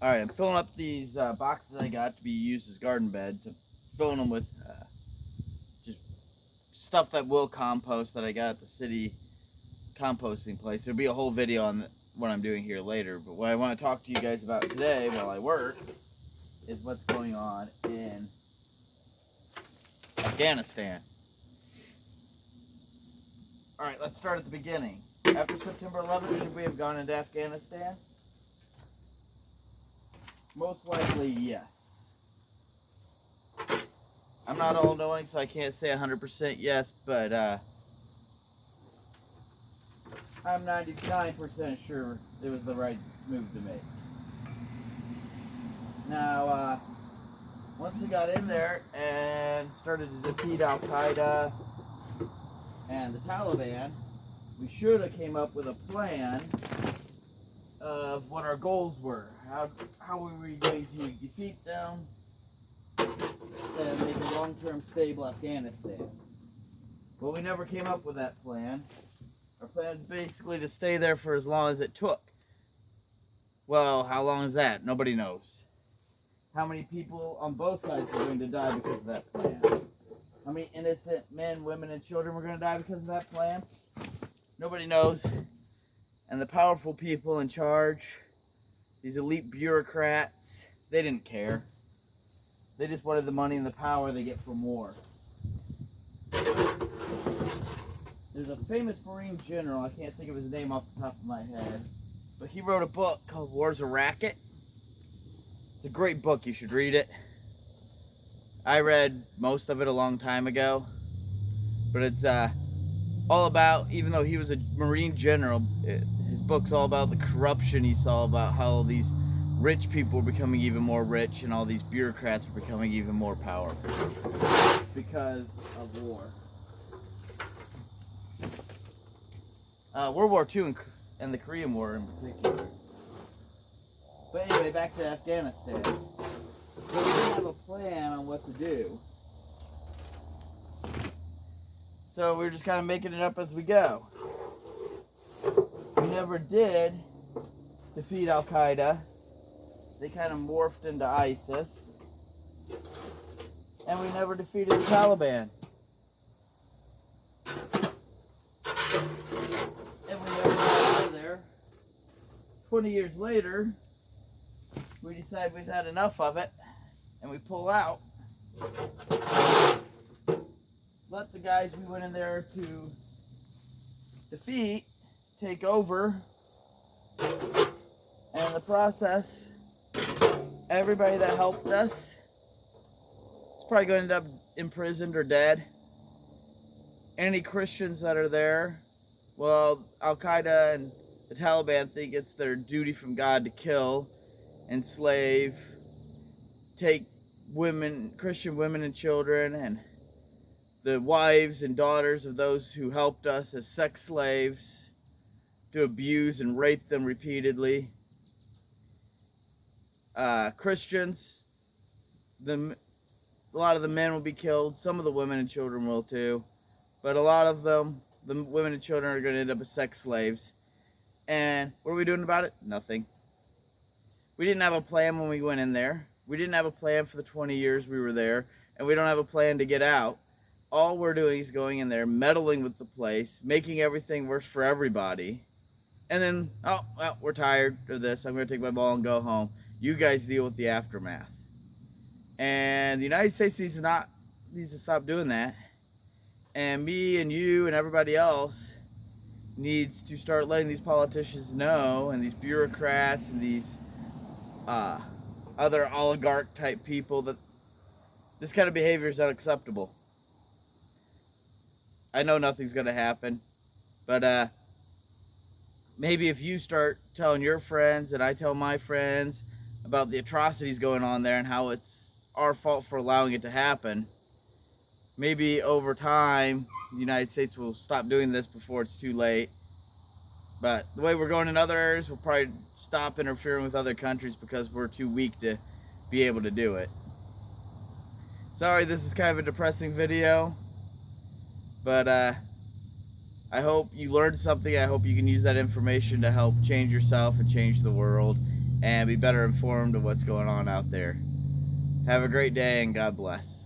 Alright, I'm filling up these boxes I got to be used as garden beds. I'm filling them with just stuff that will compost that I got at the city composting place. There'll be a whole video on what I'm doing here later, but what I want to talk to you guys about today while I work is what's going on in Afghanistan. Alright, let's start at the beginning. After September 11th, should we have gone into Afghanistan? Most likely, yes. I'm not all-knowing, so I can't say 100% yes, but I'm 99% sure it was the right move to make. Now, once we got in there and started to defeat Al-Qaeda and the Taliban, we should have came up with a plan of what our goals were. How were we going to defeat them and make a long-term stable Afghanistan? Well, we never came up with that plan. Our plan is basically to stay there for as long as it took. Well, how long is that? Nobody knows. How many people on both sides are going to die because of that plan? How many innocent men, women, and children were going to die because of that plan? Nobody knows. And the powerful people in charge, these elite bureaucrats, they didn't care. They just wanted the money and the power they get from war. There's a famous Marine general, I can't think of his name off the top of my head, but he wrote a book called War's a Racket. It's a great book, you should read it. I read most of it a long time ago, but it's all about, even though he was a Marine general, his book's all about the corruption he saw, about how all these rich people were becoming even more rich and all these bureaucrats were becoming even more powerful because of war. World War II and the Korean War in particular. But anyway, back to Afghanistan. So we didn't have a plan on what to do. So we were just kind of making it up as we go. We never did defeat Al-Qaeda. They kind of morphed into ISIS. And we never defeated the Taliban. And we never got out of there. 20 years later, we decide we've had enough of it, and we pull out. Let the guys we went in there to defeat take over, and in the process, everybody that helped us is probably going to end up imprisoned or dead. Any Christians that are there, well, Al-Qaeda and the Taliban think it's their duty from God to kill, enslave, take women, Christian women and children, and the wives and daughters of those who helped us as sex slaves, to abuse and rape them repeatedly. Christians, a lot of the men will be killed. Some of the women and children will too. But a lot of them, the women and children, are going to end up as sex slaves. And what are we doing about it? Nothing. We didn't have a plan when we went in there. We didn't have a plan for the 20 years we were there. And we don't have a plan to get out. All we're doing is going in there, meddling with the place, making everything worse for everybody. And then, oh, well, we're tired of this. I'm going to take my ball and go home. You guys deal with the aftermath. And the United States needs to stop doing that. And me and you and everybody else needs to start letting these politicians know, and these bureaucrats and these other oligarch type people, that this kind of behavior is unacceptable. I know nothing's going to happen, but maybe if you start telling your friends and I tell my friends about the atrocities going on there and how it's our fault for allowing it to happen, maybe over time the United States will stop doing this before it's too late. But the way we're going in other areas, we'll probably stop interfering with other countries because we're too weak to be able to do it. Sorry, this is kind of a depressing video, but I hope you learned something. I hope you can use that information to help change yourself and change the world. and be better informed of what's going on out there. Have a great day and God bless.